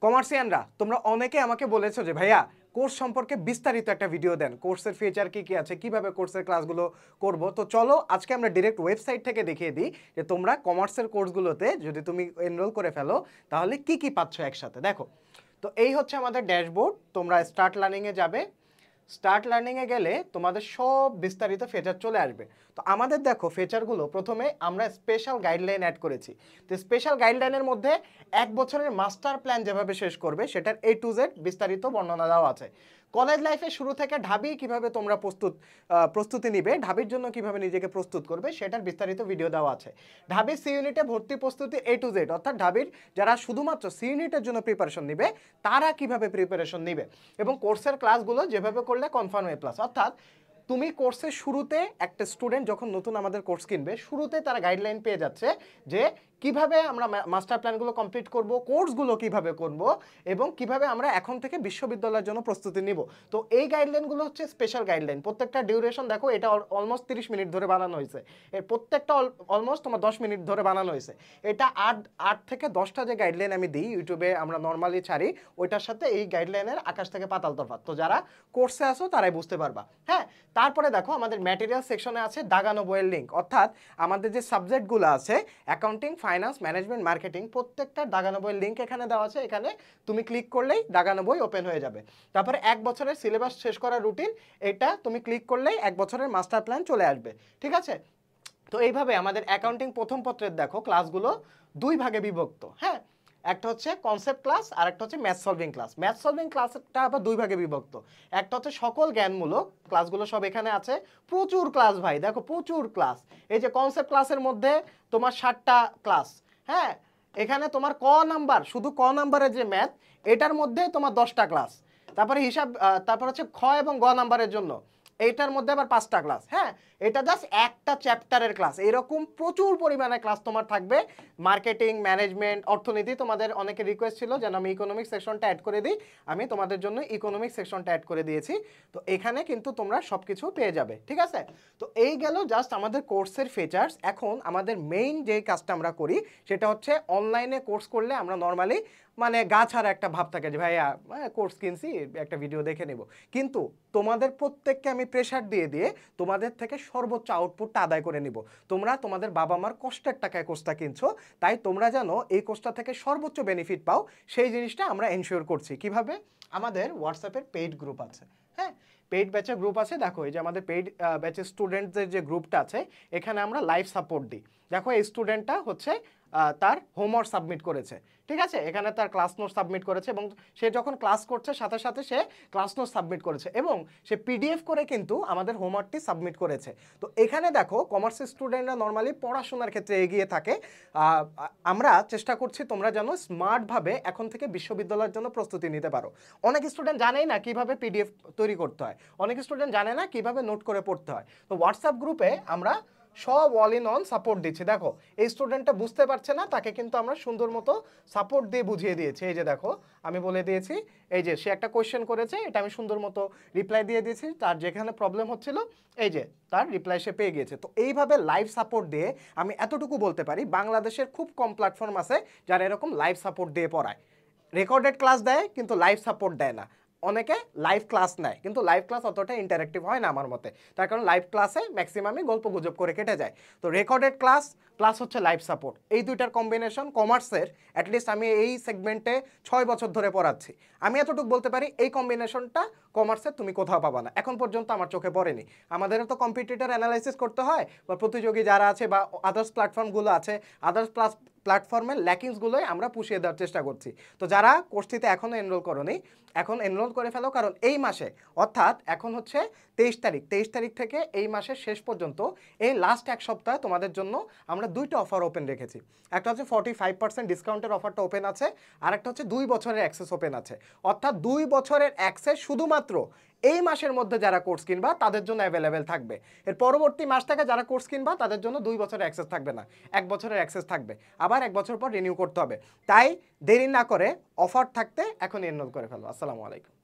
কমার্সিয়ানরা তোমরা অনেকে আমাকে বলেছো যে ভাইয়া কোর্স সম্পর্কে বিস্তারিত একটা ভিডিও দেন, কোর্সের ফিচার কি কি আছে, কিভাবে কোর্সের ক্লাসগুলো করব। তো চলো আজকে আমরা ডিরেক্ট ওয়েবসাইট থেকে দেখিয়ে দিই যে তোমরা কমার্সের কোর্সগুলোতে যদি তুমি এনরোল করে ফেলো তাহলে কি কি পাচ্ছ একসাথে। দেখো, তো এই হচ্ছে আমাদের ড্যাশবোর্ড। তোমরা স্টার্ট লার্নিংয়ে যাবে, স্টার্ট লার্নিংয়ে গেলে তোমাদের সব বিস্তারিত ফিচার চলে আসবে। তো আমাদের দেখো ফিচারগুলো, প্রথমে আমরা স্পেশাল গাইডলাইন অ্যাড করেছি। তো স্পেশাল গাইডলাইনের মধ্যে 1 বছরের মাস্টার প্ল্যান যেভাবে শেষ করবে সেটার A to Z বিস্তারিত বর্ণনা দেওয়া আছে। কলেজ লাইফে শুরু থেকে ঢাবি কিভাবে তোমরা প্রস্তুতি নিবে, ঢাবির জন্য কিভাবে নিজেকে প্রস্তুত করবে সেটার বিস্তারিত ভিডিও দেওয়া আছে। ঢাবির সি ইউনিটে ভর্তি প্রস্তুতি A to Z, অর্থাৎ ঢাবির যারা শুধুমাত্র সি ইউনিটের জন্য প্রিপারেশন নিবে তারা কিভাবে প্রিপারেশন নিবে, এবং কোর্সের ক্লাসগুলো যেভাবে করলে কনফার্ম A+। অর্থাৎ তুমি কোর্সের শুরুতে একটা স্টুডেন্ট যখন নতুন আমাদের কোর্স কিনবে, শুরুতে তারা গাইডলাইন পেয়ে যাচ্ছে যে কিভাবে আমরা মাস্টার প্ল্যানগুলো কমপ্লিট করব, কোর্সগুলো কিভাবে করব, এবং কিভাবে আমরা এখন থেকে বিশ্ববিদ্যালয়ের জন্য প্রস্তুতি নিব। তো এই গাইডলাইনগুলো হচ্ছে স্পেশাল গাইডলাইন। প্রত্যেকটা ডিউরেশন দেখো, এটা অলমোস্ট 30 মিনিট ধরে বানানো হয়েছে। এর প্রত্যেকটা অলমোস্ট তোমার 10 মিনিট ধরে বানানো হয়েছে। এটা 8 থেকে 10টা যে গাইডলাইন আমি দিই ইউটিউবে, আমরা নর্মালি ছাড়ি, ওইটার সাথে এই গাইডলাইনের আকাশ থেকে পাতাল তফাৎ। তো যারা কোর্সে আসো তারাই বুঝতে পারবা। হ্যাঁ, তারপরে দেখো আমাদের ম্যাটেরিয়াল সেকশনে আছে দাগানো বইয়ের লিঙ্ক, অর্থাৎ আমাদের যে সাবজেক্টগুলো আছে অ্যাকাউন্টিং, ফাইন্যান্স, ম্যানেজমেন্ট, মার্কেটিং, প্রত্যেকটা দাগানো বইয়ের লিঙ্ক এখানে দেওয়া আছে। এখানে তুমি ক্লিক করলেই দাগানো বই ওপেন হয়ে যাবে। তারপরে 1 বছরের সিলেবাস শেষ করার রুটিন, এটা তুমি ক্লিক করলেই 1 বছরের মাস্টার প্ল্যান চলে আসবে। ঠিক আছে, তো এইভাবে আমাদের অ্যাকাউন্টিং প্রথম পত্রের দেখো ক্লাসগুলো 2 ভাগে বিভক্ত। হ্যাঁ, একটা হচ্ছে কনসেপ্ট ক্লাস আর একটা হচ্ছে math solving class. Math solving ক্লাসটা আবার 2 ভাগে বিভক্ত। একটা হচ্ছে সকল জ্ঞানমূলক ক্লাসগুলো সব এখানে আছে, প্রচুর ক্লাস ভাই, দেখো প্রচুর ক্লাস। এই যে কনসেপ্ট ক্লাসের মধ্যে তোমার 60টা ক্লাস। হ্যাঁ, এখানে তোমার ক নাম্বার, শুধু ক নাম্বারের যে ম্যাথ এটার মধ্যে তোমার 10টা ক্লাস। তারপরে হিসাব, তারপর হচ্ছে খ এবং গ নাম্বারের জন্য এইটার মধ্যে আবার 5টা ক্লাস। হ্যাঁ, এটা জাস্ট একটা চ্যাপ্টারের ক্লাস। এরকম প্রচুর পরিমাণে ক্লাস তোমার থাকবে। মার্কেটিং, ম্যানেজমেন্ট, অর্থনীতি, তোমাদের অনেকে রিকোয়েস্ট ছিল যেন আমি ইকোনমিক সেকশনটা অ্যাড করে দিই, আমি তোমাদের জন্য ইকোনমিক সেকশনটা অ্যাড করে দিয়েছি। তো এখানে কিন্তু তোমরা সব কিছু পেয়ে যাবে। ঠিক আছে, তো এই গেল জাস্ট আমাদের কোর্সের ফিচার্স। এখন আমাদের মেইন যে কাজটা আমরা করি সেটা হচ্ছে অনলাইনে কোর্স করলে আমরা নর্মালি মানে গা ছাড়া একটা ভাব থাকে যে ভাইয়া কোর্স কিনছি, একটা ভিডিও দেখে নেব, কিন্তু তোমাদের প্রত্যেককে আমি প্রেশার দিয়ে দিয়ে তোমাদের থেকে সর্বোচ্চ আউটপুটটা আদায় করে নিব। তোমরা তোমাদের বাবা মার কষ্টের টাকায় কোর্সটা কিনছো, তাই তোমরা যেন এই কোর্সটা থেকে সর্বোচ্চ বেনিফিট পাও সেই জিনিসটা আমরা এনশিওর করছি। কিভাবে? আমাদের হোয়াটসঅ্যাপের পেইড গ্রুপ আছে। হ্যাঁ, পেইড ব্যাচের গ্রুপ আছে। দেখো এই যে আমাদের পেইড ব্যাচের স্টুডেন্টদের যে গ্রুপটা আছে এখানে আমরা লাইভ সাপোর্ট দিই। দেখো এই স্টুডেন্টটা হচ্ছে তার হোমওয়ার্ক সাবমিট করেছে। ঠিক আছে, এখানে তার ক্লাস নোট সাবমিট করেছে, এবং সে যখন ক্লাস করছে সাথে সাথে সে ক্লাস নোট সাবমিট করেছে, এবং সে PDF করে কিন্তু আমাদের হোমওয়ার্কটি সাবমিট করেছে। তো এখানে দেখো কমার্সের স্টুডেন্টরা নর্মালি পড়াশোনার ক্ষেত্রে এগিয়ে থাকে। আমরা চেষ্টা করছি তোমরা যেন স্মার্টভাবে এখন থেকে বিশ্ববিদ্যালয়ের জন্য প্রস্তুতি নিতে পারো। অনেক স্টুডেন্ট জানেই না কিভাবে PDF তৈরি করতে হয়, অনেক স্টুডেন্ট জানে না কিভাবে নোট করে পড়তে হয়। তো হোয়াটসঅ্যাপ গ্রুপে আমরা সব অল ইন অন সাপোর্ট দিচ্ছি। দেখো এই স্টুডেন্টটা বুঝতে পারছে না, তাকে কিন্তু আমরা সুন্দর মতো সাপোর্ট দিয়ে বুঝিয়ে দিয়েছি। এই যে দেখো আমি বলে দিয়েছি, এই যে সে একটা কোয়েশ্চেন করেছে, এটা আমি সুন্দর মতো রিপ্লাই দিয়ে দিয়েছি, তার যেখানে প্রবলেম হচ্ছিল এই যে তার রিপ্লাই সে পেয়ে গিয়েছে। তো এইভাবে লাইভ সাপোর্ট দিয়ে আমি এতটুকু বলতে পারি বাংলাদেশের খুব কম প্ল্যাটফর্ম আছে যারা এরকম লাইভ সাপোর্ট দিয়ে পড়ায়। রেকর্ডেড ক্লাস দেয় কিন্তু লাইভ সাপোর্ট দেয় না। অনেকে লাইভ ক্লাস নেয় কিন্তু লাইভ ক্লাস অতটা ইন্টারেক্টিভ হয় না আমার মতে, তার কারণ লাইভ ক্লাসে ম্যাক্সিমামই গল্প গুজব করে কেটে যায়। তো রেকর্ডেড ক্লাস প্লাস হচ্ছে লাইভ সাপোর্ট, এই দুইটার কম্বিনেশন কমার্সের, অ্যাটলিস্ট আমি এই সেগমেন্টে 6 বছর ধরে পড়াচ্ছি, আমি এতটুকু বলতে পারি এই কম্বিনেশনটা কমার্সের তুমি কোথাও পাবা না, এখন পর্যন্ত আমার চোখে পড়েনি। আমাদেরও তো কম্পিটিটর অ্যানালাইসিস করতে হয়, বা প্রতিযোগী যারা আছে বা আদার্স প্ল্যাটফর্মগুলো আছে, আদার্স প্ল্যাটফর্মের ল্যাকিংসগুলোই আমরা পুষিয়ে দেওয়ার চেষ্টা করছি। তো যারা কোর্সটিতে এখনও এনরোল করোনি, এখন এনরোল করে ফেলো, কারণ এই মাসে অর্থাৎ এখন হচ্ছে 23 তারিখ থেকে এই মাসের শেষ পর্যন্ত এই লাস্ট 1 সপ্তাহে তোমাদের জন্য আমরা 2টা অফার ওপেন রেখেছি। একটা হচ্ছে 45% ডিসকাউন্টের অফারটা ওপেন আছে, আর একটা হচ্ছে 2 বছরের অ্যাক্সেস ওপেন আছে। অর্থাৎ 2 বছরের অ্যাক্সেস শুধুমাত্র এই মাসের মধ্যে যারা কোর্স কিনবা তাদের জন্য অ্যাভেলেবেল থাকবে। এর পরবর্তী মাস থেকে যারা কোর্স কিনবা তাদের জন্য 2 বছরের অ্যাক্সেস থাকবে না, 1 বছরের অ্যাক্সেস থাকবে, আবার 1 বছর পর রিনিউ করতে হবে। তাই দেরি না করে অফার থাকতে এখন এনরোল করে ফেলো। আসসালামু আলাইকুম।